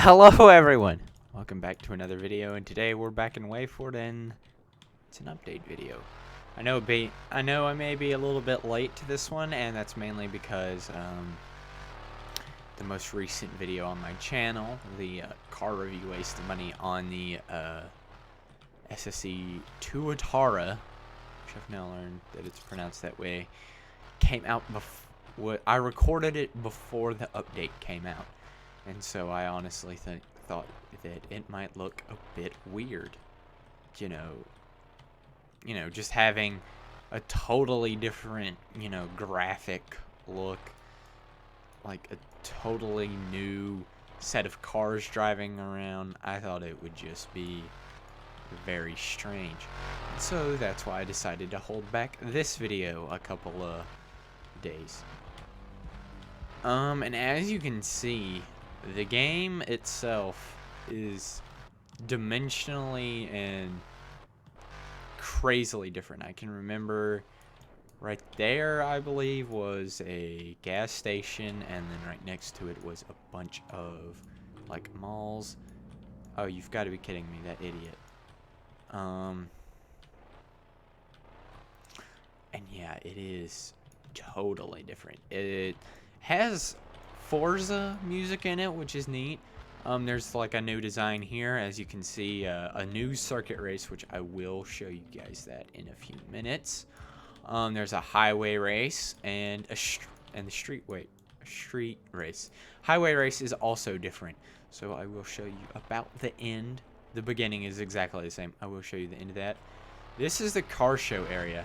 Hello everyone! Welcome back to another video, and today we're back in WayFort and it's an update video. I know I may be a little bit late to this one, and that's mainly because the most recent video on my channel, the car review wasted money on the SSE Tuatara, which I've now learned that it's pronounced that way, came out before I recorded it before the update came out. And so I honestly thought that it might look a bit weird, you know, just having a totally different, graphic look, like a totally new set of cars driving around. I thought it would just be very strange. And so that's why I decided to hold back this video a couple of days. And as you can see, the game itself is dimensionally and crazily different. I can remember right there, I believe, was a gas station, and then right next to it was a bunch of, like, malls. Oh, you've got to be kidding me, that idiot. And yeah, it is totally different. It has Forza music in it, which is neat. There's like a new design here, as you can see, a new circuit race, which I will show you guys that in a few minutes. There's a highway race and a street race. Highway race is also different, so I will show you about the end. The beginning is exactly the same. I will show you the end of that. This is the car show area.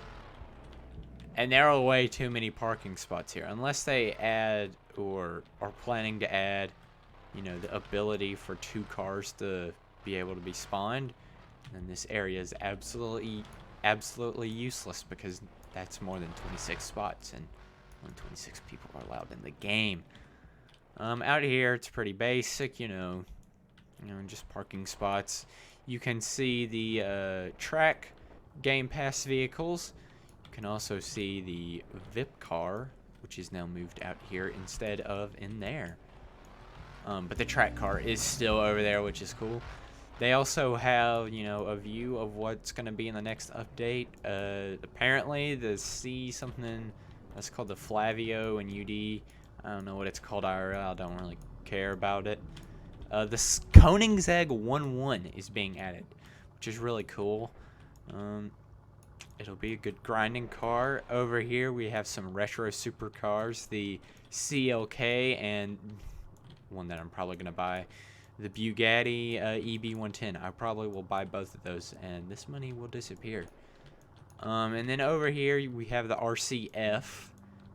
And there are way too many parking spots here. Unless they add or are planning to add, the ability for 2 cars to be able to be spawned, then this area is absolutely useless, because that's more than 26 spots, and only 26 people are allowed in the game. Out here, it's pretty basic, just parking spots. You can see the track Game Pass vehicles. You can also see the VIP car, which is now moved out here instead of in there. But the track car is still over there, which is cool. They also have, a view of what's going to be in the next update. Apparently, the something that's called the Flavio and UD. I don't know what it's called IRL. I don't really care about it. The Koenigsegg 1-1 is being added, which is really cool. It'll be a good grinding car. Over here we have some retro supercars, the CLK and one that I'm probably going to buy, the Bugatti EB110. I probably will buy both of those, and this money will disappear. And then over here we have the RCF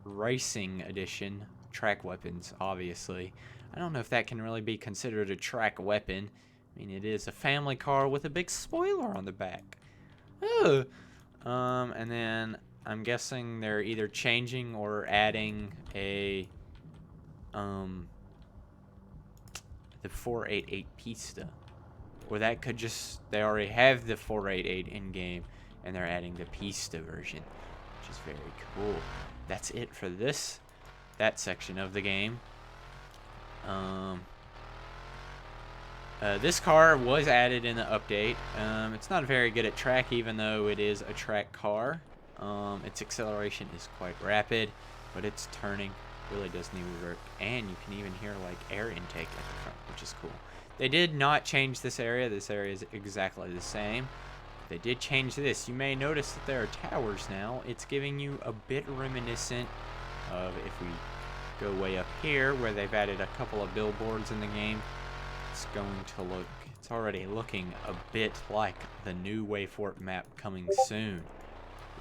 Racing Edition, track weapons, obviously. I don't know if that can really be considered a track weapon. I mean, it is a family car with a big spoiler on the back. Ugh. And then I'm guessing they're either changing or adding a the 488 Pista, or that could just, they already have the 488 in game and they're adding the Pista version, which is very cool. That's it for that section of the game. This car was added in the update. It's not very good at track, even though it is a track car. Its acceleration is quite rapid, but its turning really does need work. And you can even hear like air intake at the front, which is cool. They did not change this area. This area is exactly the same. They did change this. You may notice that there are towers now. It's giving you a bit reminiscent of, if we go way up here, where they've added a couple of billboards in the game. It's already looking a bit like the new WayFort map coming soon.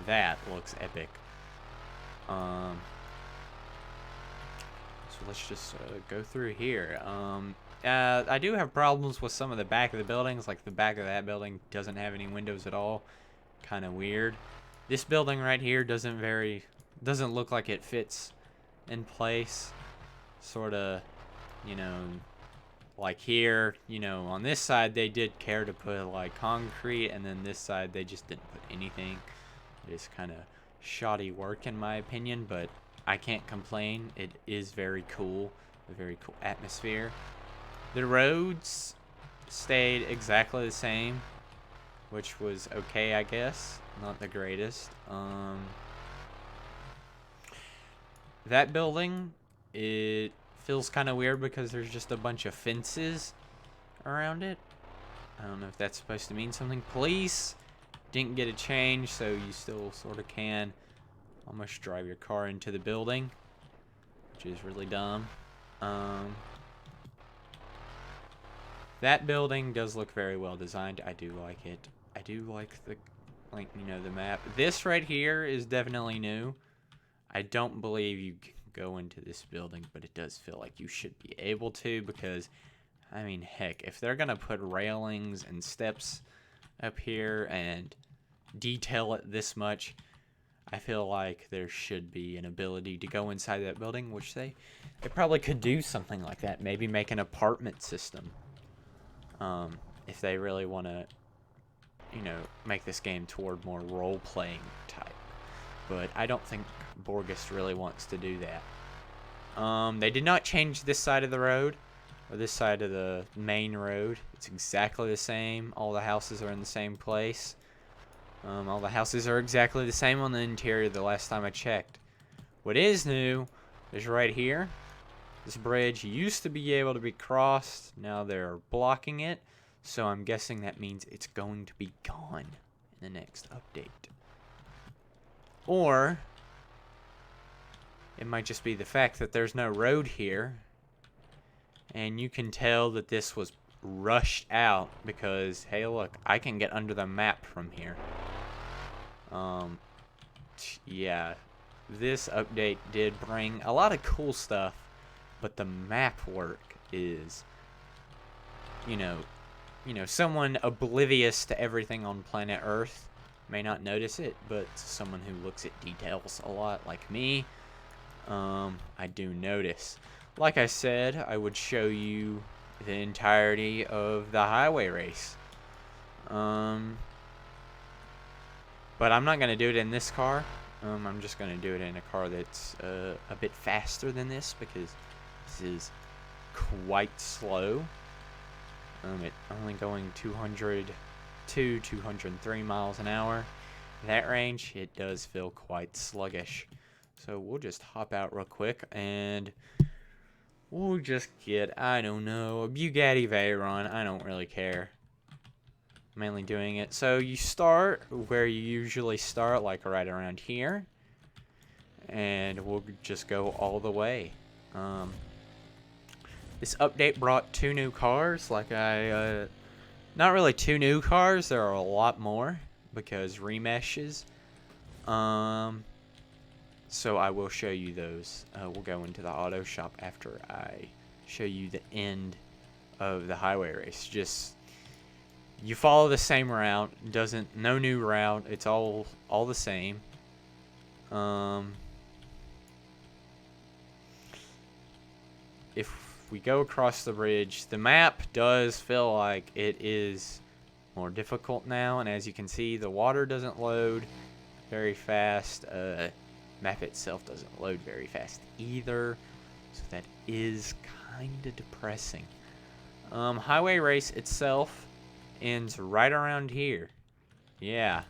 That looks epic. So let's just go through here. I do have problems with some of the back of the buildings, like the back of that building doesn't have any windows at all. Kind of weird. This building right here doesn't look like it fits in place. Sort of, like here, on this side they did care to put like concrete, and then this side they just didn't put anything. It is kind of shoddy work in my opinion, but I can't complain. It is very cool, a very cool atmosphere. The roads stayed exactly the same, which was okay, I guess. Not the greatest. That building, it feels kind of weird because there's just a bunch of fences around it. I don't know if that's supposed to mean something. Police didn't get a change, so you still sort of can almost drive your car into the building, which is really dumb. That building does look very well designed. I do like it. I do like the, the map. This right here is definitely new. I don't believe you can go into this building, but it does feel like you should be able to because, I mean, heck, if they're going to put railings and steps up here and detail it this much, I feel like there should be an ability to go inside that building, which they probably could do something like that. Maybe make an apartment system. If they really want to, make this game toward more role-playing type. But I don't think Borgest really wants to do that. They did not change this side of the road, or this side of the main road. It's exactly the same. All the houses are in the same place. All the houses are exactly the same on the interior the last time I checked. What is new is right here. This bridge used to be able to be crossed. Now they're blocking it. So I'm guessing that means it's going to be gone in the next update. Or it might just be the fact that there's no road here. And you can tell that this was rushed out because, hey, look, I can get under the map from here. Yeah, this update did bring a lot of cool stuff, but the map work is, someone oblivious to everything on planet Earth may not notice it, but someone who looks at details a lot like me, I do notice. Like I said, I would show you the entirety of the highway race. But I'm not going to do it in this car. I'm just going to do it in a car that's a bit faster than this because this is quite slow. It only going 203 miles an hour. That range, it does feel quite sluggish. So we'll just hop out real quick and we'll just get, I don't know, a Bugatti Veyron. I don't really care. Mainly doing it. So you start where you usually start, like right around here. And we'll just go all the way. This update brought 2 new cars. Not really 2 new cars. There are a lot more because remeshes. So I will show you those. We'll go into the auto shop after I show you the end of the highway race. Just you follow the same route. No new route. It's all the same. If we go across the bridge, the map does feel like it is more difficult now, and as you can see, the water doesn't load very fast. Map itself doesn't load very fast either, so that is kind of depressing. Highway race itself ends right around here. Yeah,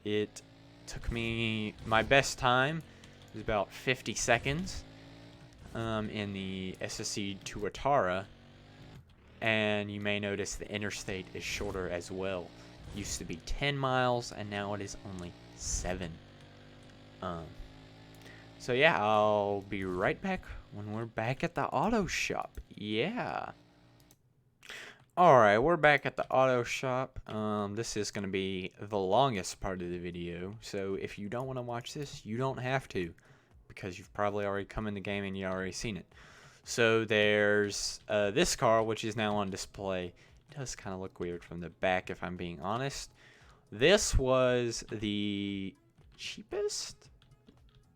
it took me, my best time was about 50 seconds in the SSC Tuatara, and you may notice the interstate is shorter as well. It used to be 10 miles and now it is only 7. So yeah, I'll be right back when we're back at the auto shop. Yeah. Alright, we're back at the auto shop. This is going to be the longest part of the video, so if you don't want to watch this, you don't have to, because you've probably already come in the game and you've already seen it. So there's this car, which is now on display. It does kind of look weird from the back, if I'm being honest. This was the cheapest?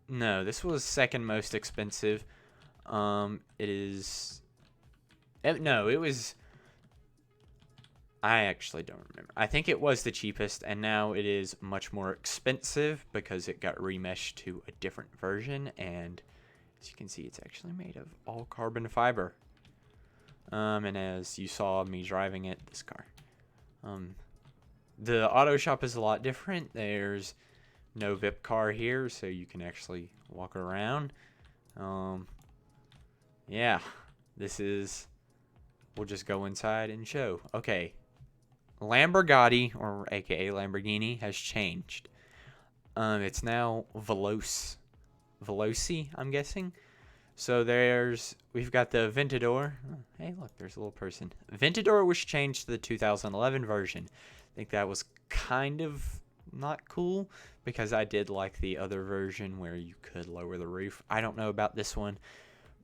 No, this was second most expensive. No, it was... I actually don't remember. I think it was the cheapest, and now it is much more expensive because it got remeshed to a different version, and as you can see, it's actually made of all carbon fiber. And as you saw me driving it, this car. The auto shop is a lot different. There's no VIP car here, so you can actually walk around. Yeah, this is... We'll just go inside and show. Okay, Lamborghini, or aka Lamborghini, has changed. It's now Veloci, I'm guessing. So we've got the Ventador. Oh, hey, look, there's a little person. Ventador was changed to the 2011 version. I think that was kind of not cool because I did like the other version where you could lower the roof. I don't know about this one,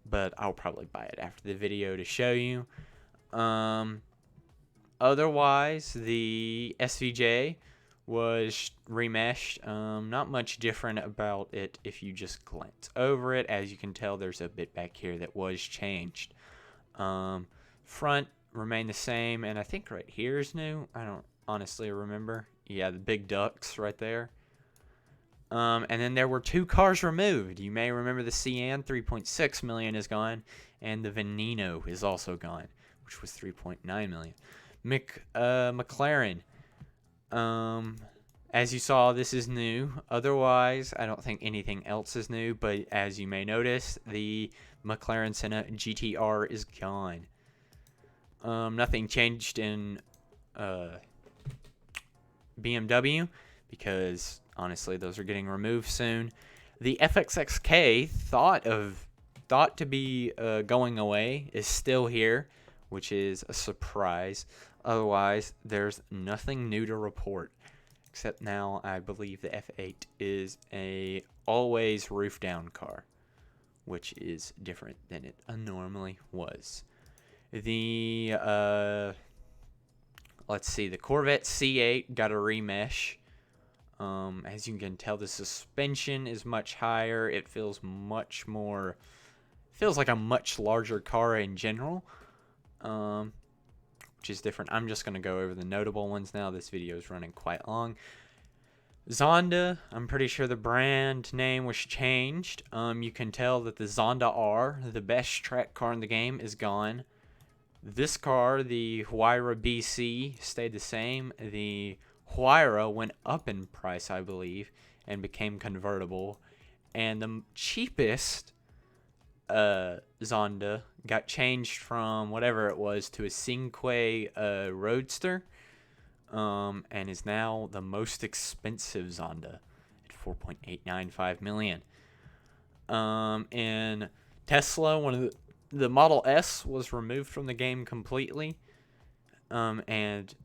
but I'll probably buy it after the video to show you. Otherwise, the SVJ was remeshed. Not much different about it if you just glance over it. As you can tell, there's a bit back here that was changed. Front remained the same, and I think right here is new. I don't honestly remember. Yeah, the big ducks right there. And then there were 2 cars removed. You may remember the Cyan, 3.6 million is gone, and the Veneno is also gone, which was 3.9 million. McLaren. As you saw, this is new. Otherwise, I don't think anything else is new, but as you may notice, the McLaren Senna GTR is gone. Nothing changed in BMW because honestly those are getting removed soon. The FXXK thought to be going away is still here, which is a surprise. Otherwise, there's nothing new to report, except now I believe the F8 is a always roof down car, which is different than it normally was. The let's see, the Corvette C8 got a remesh. As you can tell, the suspension is much higher. It feels much more, feels like a much larger car in general. Which is different. I'm just going to go over the notable ones now. This video is running quite long. Zonda, I'm pretty sure the brand name was changed. You can tell that the Zonda R, the best track car in the game, is gone. This car, the Huayra BC, stayed the same. The Huayra went up in price, I believe, and became convertible. And the cheapest Zonda got changed from whatever it was to a Cinque Roadster, and is now the most expensive Zonda at $4.895 million. And Tesla, one of the Model S was removed from the game completely, and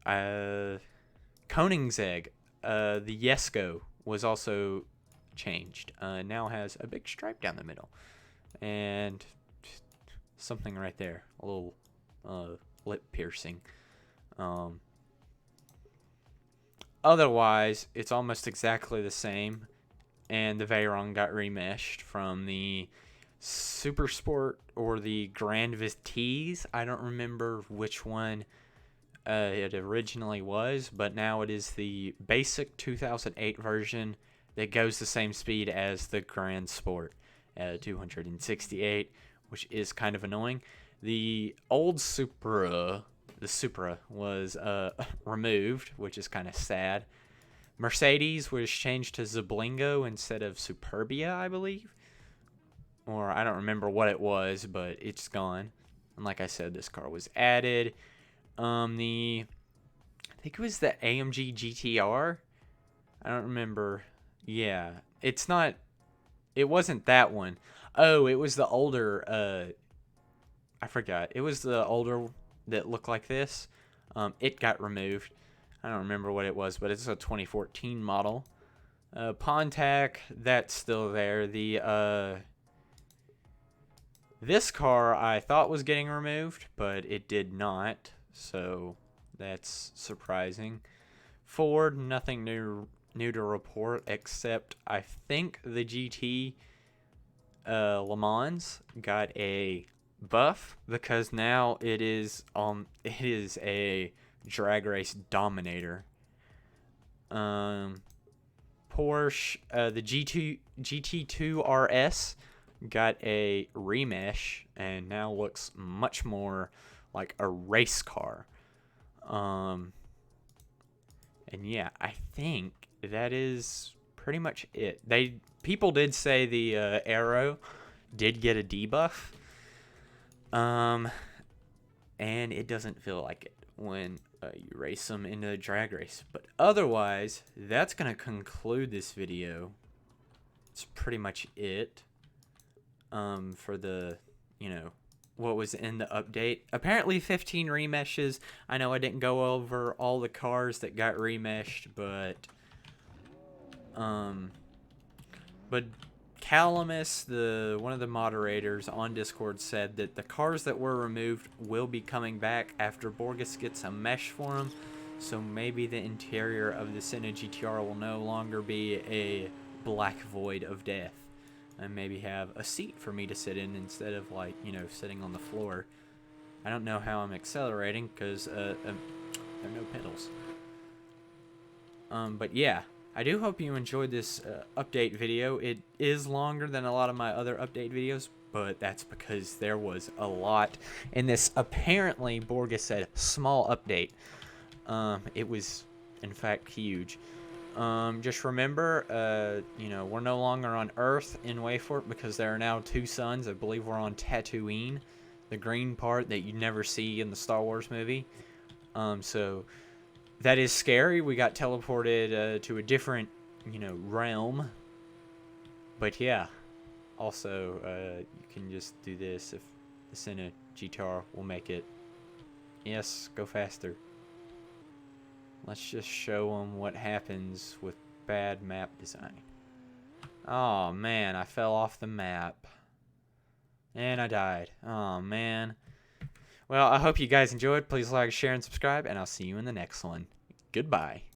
Koenigsegg, the Jesko, was also changed. Now has a big stripe down the middle. And something right there, a little lip piercing. Otherwise, it's almost exactly the same, and the Veyron got remeshed from the Super Sport or the Grand Vitesse. I don't remember which one it originally was, but now it is the basic 2008 version that goes the same speed as the Grand Sport. 268, which is kind of annoying. The old Supra, was removed, which is kind of sad. Mercedes was changed to Zablingo instead of Superbia, I believe. Or I don't remember what it was, but it's gone. And like I said, this car was added. I think it was the AMG GTR. I don't remember. Yeah, it wasn't that one. Oh, it was the older, I forgot. It was the older that looked like this. It got removed. I don't remember what it was, but it's a 2014 model. Pontiac, that's still there. This car I thought was getting removed, but it did not, so that's surprising. Ford, nothing new to report, except I think the GT Le Mans got a buff because now it is a drag race dominator. Porsche, the GT2 RS got a remesh and now looks much more like a race car. And yeah, I think that is pretty much it. People did say the Arrow did get a debuff. And it doesn't feel like it when you race them into the drag race. But otherwise, that's going to conclude this video. It's pretty much it for the, what was in the update. Apparently 15 remeshes. I know I didn't go over all the cars that got remeshed, but Calamus, one of the moderators on Discord, said that the cars that were removed will be coming back after Borges gets a mesh for them. So maybe the interior of the Senna GTR will no longer be a black void of death, and maybe have a seat for me to sit in instead of, like, sitting on the floor. I don't know how I'm accelerating because there are no pedals. But yeah, I do hope you enjoyed this update video. It is longer than a lot of my other update videos, but that's because there was a lot in this apparently, Borges said, small update. It was, in fact, huge. Just remember, we're no longer on Earth in Wayfort because there are now 2 suns. I believe we're on Tatooine, the green part that you never see in the Star Wars movie. So that is scary. We got teleported to a different, realm. But yeah, also, you can just do this if the Senna GTR will make it. Yes, go faster. Let's just show them what happens with bad map design. Oh man, I fell off the map. And I died. Oh man. Well, I hope you guys enjoyed. Please like, share, and subscribe, and I'll see you in the next one. Goodbye.